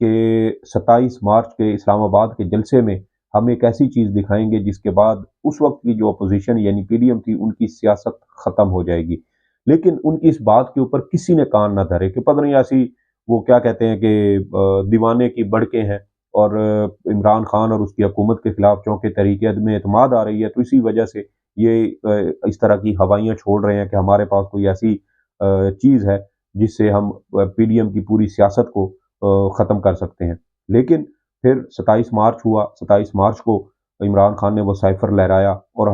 کہ 27 مارچ کے اسلام آباد کے جلسے میں ہم ایک ایسی چیز دکھائیں گے جس کے بعد اس وقت کی جو اپوزیشن یعنی پی ڈی ایم تھی ان کی سیاست ختم ہو جائے گی۔ لیکن ان کی اس بات کے اوپر کسی نے کان نہ دھرے کہ پتہ نہیں ایسی وہ کیا کہتے ہیں کہ دیوانے کی بڑکیں ہیں اور عمران خان اور اس کی حکومت کے خلاف چونکہ تحریک عدم اعتماد آ رہی ہے تو اسی وجہ سے یہ اس طرح کی ہوائیاں چھوڑ رہے ہیں کہ ہمارے پاس کوئی ایسی چیز ہے جس سے ہم پی ڈی ایم کی پوری سیاست کو ختم کر سکتے ہیں۔ لیکن پھر 27 مارچ ہوا، 27 مارچ کو عمران خان نے وہ سائفر لہرایا اور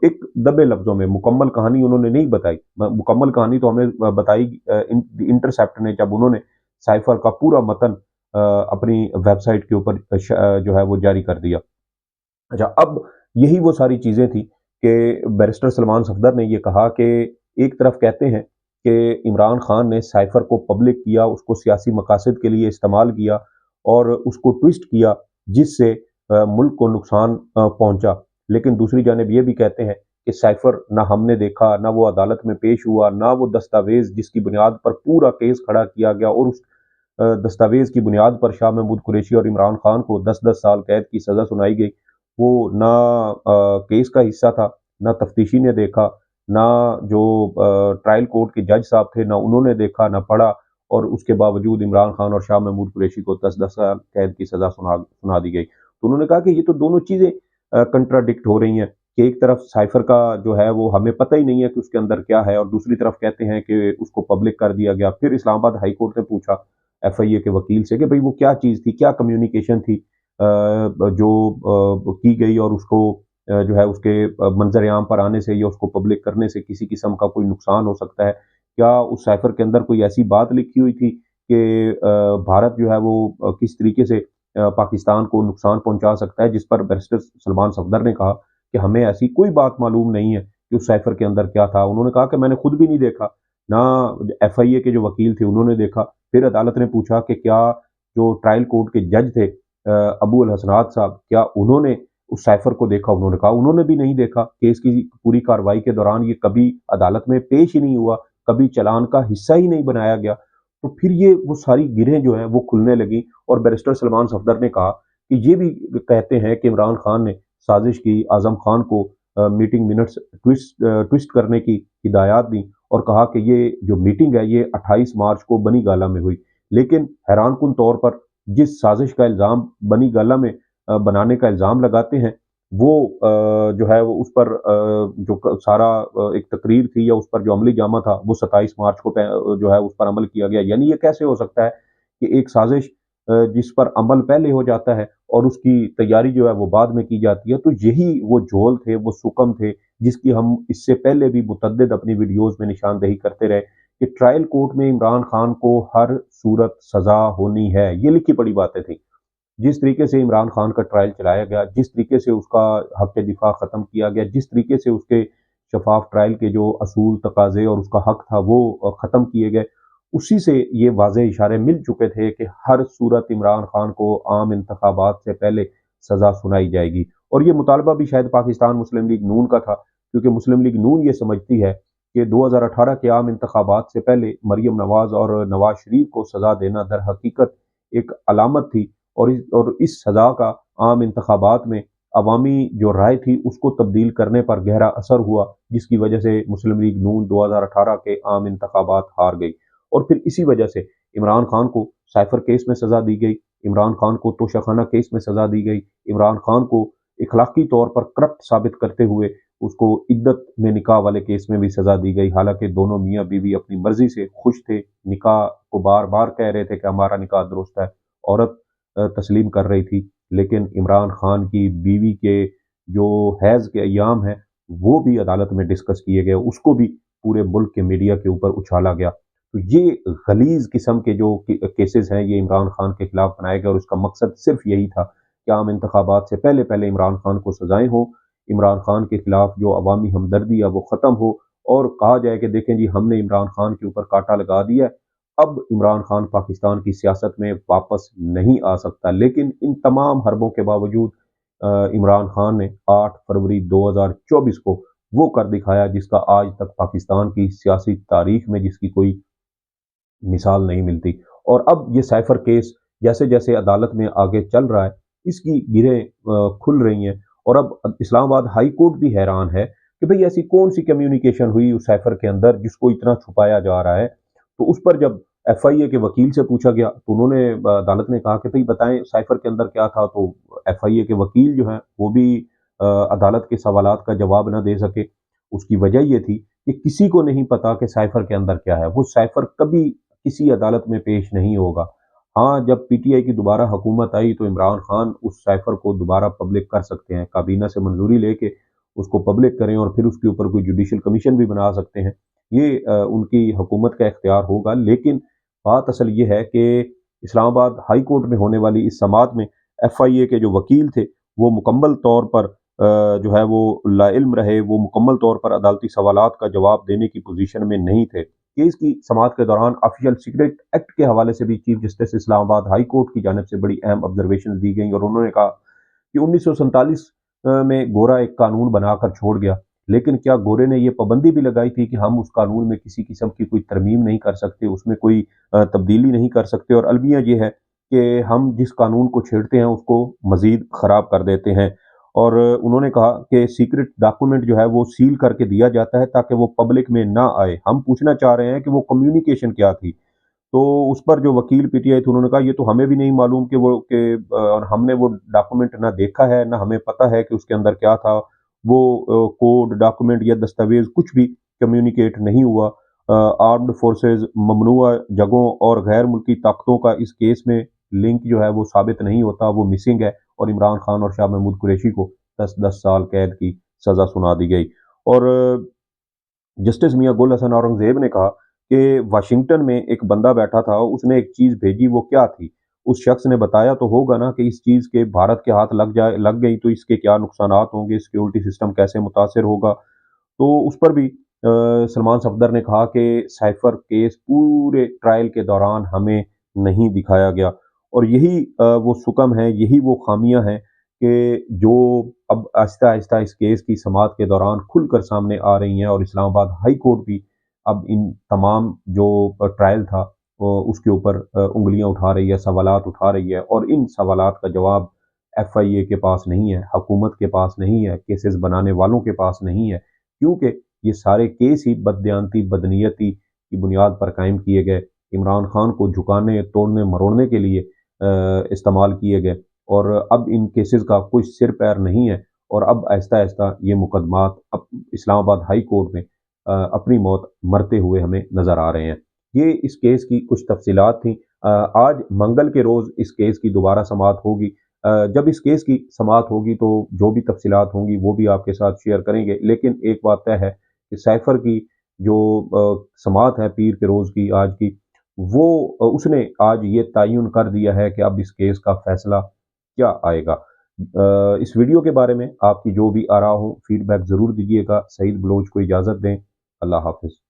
ایک دبے لفظوں میں مکمل کہانی انہوں نے نہیں بتائی، مکمل کہانی تو ہمیں بتائی انٹرسیپٹ نے جب انہوں نے سائفر کا پورا متن اپنی ویب سائٹ کے اوپر جو ہے وہ جاری کر دیا۔ اچھا، اب یہی وہ ساری چیزیں تھیں کہ بیرسٹر سلمان صفدر نے یہ کہا کہ ایک طرف کہتے ہیں کہ عمران خان نے سائفر کو پبلک کیا، اس کو سیاسی مقاصد کے لیے استعمال کیا اور اس کو ٹویسٹ کیا جس سے ملک کو نقصان پہنچا، لیکن دوسری جانب یہ بھی کہتے ہیں کہ سائفر نہ ہم نے دیکھا، نہ وہ عدالت میں پیش ہوا، نہ وہ دستاویز جس کی بنیاد پر پورا کیس کھڑا کیا گیا اور اس دستاویز کی بنیاد پر شاہ محمود قریشی اور عمران خان کو 10 سال قید کی سزا سنائی گئی، وہ نہ کیس کا حصہ تھا، نہ تفتیشی نے دیکھا، نہ جو ٹرائل کورٹ کے جج صاحب تھے نہ انہوں نے دیکھا نہ پڑھا، اور اس کے باوجود عمران خان اور شاہ محمود قریشی کو 10 سال قید کی سزا سنا دی گئی۔ تو انہوں نے کہا کہ یہ تو دونوں چیزیں کنٹراڈکٹ ہو رہی ہیں کہ ایک طرف سائفر کا جو ہے وہ ہمیں پتہ ہی نہیں ہے کہ اس کے اندر کیا ہے، اور دوسری طرف کہتے ہیں کہ اس کو پبلک کر دیا گیا۔ پھر اسلام آباد ہائی کورٹ نے پوچھا ایف آئی اے کے وکیل سے کہ بھئی وہ کیا چیز تھی، کیا کمیونیکیشن تھی جو کی گئی اور اس کو جو ہے اس کے منظر عام پر آنے سے یا اس کو پبلک کرنے سے کسی قسم کا کوئی نقصان ہو سکتا ہے؟ کیا اس سائفر کے اندر کوئی ایسی بات لکھی ہوئی تھی کہ بھارت جو ہے وہ کس طریقے سے پاکستان کو نقصان پہنچا سکتا ہے، جس پر بیرسٹر سلمان صفدر نے کہا کہ ہمیں ایسی کوئی بات معلوم نہیں ہے کہ اس سائفر کے اندر کیا تھا۔ انہوں نے کہا کہ میں نے خود بھی نہیں دیکھا، نہ ایف آئی اے کے جو وکیل تھے انہوں نے دیکھا۔ پھر عدالت نے پوچھا کہ کیا جو ٹرائل کورٹ کے جج تھے ابو الحسنات صاحب، کیا انہوں نے اس سائفر کو دیکھا؟ انہوں نے کہا انہوں نے بھی نہیں دیکھا، کیس کی پوری کارروائی کے دوران یہ کبھی عدالت میں پیش ہی نہیں ہوا، کبھی چلان کا حصہ ہی نہیں بنایا گیا۔ تو پھر یہ وہ ساری گرہیں جو ہیں وہ کھلنے لگیں، اور بیرسٹر سلمان صفدر نے کہا کہ یہ بھی کہتے ہیں کہ عمران خان نے سازش کی، اعظم خان کو میٹنگ منٹس ٹویسٹ کرنے کی ہدایات دیں، اور کہا کہ یہ جو میٹنگ ہے یہ 28 مارچ کو بنی گالہ میں ہوئی، لیکن حیران کن طور پر جس سازش کا الزام بنی گالہ میں بنانے کا الزام لگاتے ہیں وہ جو ہے وہ اس پر جو سارا ایک تقریر تھی یا اس پر جو عملی جامہ تھا وہ 27 مارچ کو جو ہے اس پر عمل کیا گیا۔ یعنی یہ کیسے ہو سکتا ہے کہ ایک سازش جس پر عمل پہلے ہو جاتا ہے اور اس کی تیاری جو ہے وہ بعد میں کی جاتی ہے؟ تو یہی وہ جھول تھے، وہ سکم تھے جس کی ہم اس سے پہلے بھی متعدد اپنی ویڈیوز میں نشاندہی کرتے رہے کہ ٹرائل کورٹ میں عمران خان کو ہر صورت سزا ہونی ہے، یہ لکھی پڑی باتیں تھیں۔ جس طریقے سے عمران خان کا ٹرائل چلایا گیا، جس طریقے سے اس کا حق دفاع ختم کیا گیا، جس طریقے سے اس کے شفاف ٹرائل کے جو اصول تقاضے اور اس کا حق تھا وہ ختم کیے گئے، اسی سے یہ واضح اشارے مل چکے تھے کہ ہر صورت عمران خان کو عام انتخابات سے پہلے سزا سنائی جائے گی۔ اور یہ مطالبہ بھی شاید پاکستان مسلم لیگ نون کا تھا، کیونکہ مسلم لیگ نون یہ سمجھتی ہے کہ 2018 کے عام انتخابات سے پہلے مریم نواز اور نواز شریف کو سزا دینا در حقیقت ایک علامت تھی، اور اس سزا کا عام انتخابات میں عوامی جو رائے تھی اس کو تبدیل کرنے پر گہرا اثر ہوا، جس کی وجہ سے مسلم لیگ نون 2018 کے عام انتخابات ہار گئی۔ اور پھر اسی وجہ سے عمران خان کو سائفر کیس میں سزا دی گئی، عمران خان کو توشہ خانہ کیس میں سزا دی گئی، عمران خان کو اخلاقی طور پر کرپٹ ثابت کرتے ہوئے اس کو عدت میں نکاح والے کیس میں بھی سزا دی گئی، حالانکہ دونوں میاں بیوی اپنی مرضی سے خوش تھے، نکاح کو بار بار کہہ رہے تھے کہ ہمارا نکاح درست ہے، عورت تسلیم کر رہی تھی، لیکن عمران خان کی بیوی کے جو حیض کے ایام ہیں وہ بھی عدالت میں ڈسکس کیے گئے، اس کو بھی پورے ملک کے میڈیا کے اوپر اچھالا گیا۔ تو یہ غلیظ قسم کے جو کیسز ہیں یہ عمران خان کے خلاف بنائے گئے، اور اس کا مقصد صرف یہی تھا کہ عام انتخابات سے پہلے پہلے عمران خان کو سزائیں ہوں، عمران خان کے خلاف جو عوامی ہمدردی ہے وہ ختم ہو، اور کہا جائے کہ دیکھیں جی ہم نے عمران خان کے اوپر کانٹا لگا دیا ہے، اب عمران خان پاکستان کی سیاست میں واپس نہیں آ سکتا۔ لیکن ان تمام حربوں کے باوجود عمران خان نے 8 فروری 2024 کو وہ کر دکھایا جس کا آج تک پاکستان کی سیاسی تاریخ میں جس کی کوئی مثال نہیں ملتی۔ اور اب یہ سائفر کیس جیسے جیسے عدالت میں آگے چل رہا ہے اس کی گرہیں کھل رہی ہیں، اور اب اسلام آباد ہائی کورٹ بھی حیران ہے کہ بھئی ایسی کون سی کمیونیکیشن ہوئی اس سیفر کے اندر جس کو اتنا چھپایا جا رہا ہے۔ تو اس پر جب ایف آئی اے کے وکیل سے پوچھا گیا تو انہوں نے عدالت نے کہا کہ بھئی بتائیں سائفر کے اندر کیا تھا، تو ایف آئی اے کے وکیل جو ہیں وہ بھی عدالت کے سوالات کا جواب نہ دے سکے۔ اس کی وجہ یہ تھی کہ کسی کو نہیں پتا کہ سائفر کے اندر کیا ہے، وہ سائفر کبھی کسی عدالت میں پیش نہیں ہوگا۔ ہاں، جب پی ٹی آئی کی دوبارہ حکومت آئی تو عمران خان اس سائفر کو دوبارہ پبلک کر سکتے ہیں، کابینہ سے منظوری لے کے اس کو پبلک کریں اور پھر اس کے اوپر کوئی جوڈیشل کمیشن بھی بنا سکتے ہیں۔ یہ ان کی حکومت کا اختیار ہوگا، لیکن بات اصل یہ ہے کہ اسلام آباد ہائی کورٹ میں ہونے والی اس سماعت میں ایف آئی اے کے جو وکیل تھے وہ مکمل طور پر جو ہے وہ لا علم رہے، وہ مکمل طور پر عدالتی سوالات کا جواب دینے کی پوزیشن میں نہیں تھے۔ کیس کی سماعت کے دوران آفیشیل سیکرٹ ایکٹ کے حوالے سے بھی چیف جسٹس اسلام آباد ہائی کورٹ کی جانب سے بڑی اہم آبزرویشن دی گئیں، اور انہوں نے کہا کہ 1947 میں گورا ایک قانون بنا کر چھوڑ گیا، لیکن کیا گورے نے یہ پابندی بھی لگائی تھی کہ ہم اس قانون میں کسی قسم کی کوئی ترمیم نہیں کر سکتے، اس میں کوئی تبدیلی نہیں کر سکتے، اور المیہ یہ ہے کہ ہم جس قانون کو چھیڑتے ہیں اس کو مزید خراب کر دیتے ہیں۔ اور انہوں نے کہا کہ سیکرٹ ڈاکومنٹ جو ہے وہ سیل کر کے دیا جاتا ہے تاکہ وہ پبلک میں نہ آئے۔ ہم پوچھنا چاہ رہے ہیں کہ وہ کمیونیکیشن کیا تھی؟ تو اس پر جو وکیل پی ٹی آئی تھے انہوں نے کہا یہ تو ہمیں بھی نہیں معلوم کہ اور ہم نے وہ ڈاکومنٹ نہ دیکھا ہے نہ ہمیں پتہ ہے کہ اس کے اندر کیا تھا۔ وہ کوڈ ڈاکومنٹ یا دستاویز کچھ بھی کمیونیکیٹ نہیں ہوا۔ آرمڈ فورسز، ممنوعہ جگہوں اور غیر ملکی طاقتوں کا اس کیس میں لنک جو ہے وہ ثابت نہیں ہوتا، وہ مسنگ ہے، اور عمران خان اور شاہ محمود قریشی کو 10 سال قید کی سزا سنا دی گئی۔ اور جسٹس میاں گل حسن اورنگزیب نے کہا کہ واشنگٹن میں ایک بندہ بیٹھا تھا، اس نے ایک چیز بھیجی، وہ کیا تھی؟ اس شخص نے بتایا تو ہوگا نا کہ اس چیز کے بھارت کے ہاتھ لگ گئی تو اس کے کیا نقصانات ہوں گے، سیکیورٹی سسٹم کیسے متاثر ہوگا۔ تو اس پر بھی سلمان صفدر نے کہا کہ سائفر کیس پورے ٹرائل کے دوران ہمیں نہیں دکھایا گیا، اور یہی وہ سکم ہے، یہی وہ خامیاں ہیں کہ جو اب آہستہ آہستہ اس کیس کی سماعت کے دوران کھل کر سامنے آ رہی ہیں، اور اسلام آباد ہائی کورٹ بھی اب ان تمام جو ٹرائل تھا اس کے اوپر انگلیاں اٹھا رہی ہے، سوالات اٹھا رہی ہے، اور ان سوالات کا جواب ایف آئی اے کے پاس نہیں ہے، حکومت کے پاس نہیں ہے، کیسز بنانے والوں کے پاس نہیں ہے، کیونکہ یہ سارے کیس ہی بددیانتی، بدنیتی کی بنیاد پر قائم کیے گئے، عمران خان کو جھکانے، توڑنے، مروڑنے کے لیے استعمال کیے گئے، اور اب ان کیسز کا کوئی سر پیر نہیں ہے، اور اب آہستہ آہستہ یہ مقدمات اسلام آباد ہائی کورٹ میں اپنی موت مرتے ہوئے ہمیں نظر آ رہے ہیں۔ یہ اس کیس کی کچھ تفصیلات تھیں۔ آج منگل کے روز اس کیس کی دوبارہ سماعت ہوگی۔ جب اس کیس کی سماعت ہوگی تو جو بھی تفصیلات ہوں گی وہ بھی آپ کے ساتھ شیئر کریں گے، لیکن ایک بات طے ہے کہ سائفر کی جو سماعت ہے پیر کے روز کی آج کی، وہ اس نے آج یہ تعین کر دیا ہے کہ اب اس کیس کا فیصلہ کیا آئے گا۔ اس ویڈیو کے بارے میں آپ کی جو بھی آراء ہوں، فیڈ بیک ضرور دیجیے گا۔ سعید بلوچ کو اجازت دیں۔ اللہ حافظ۔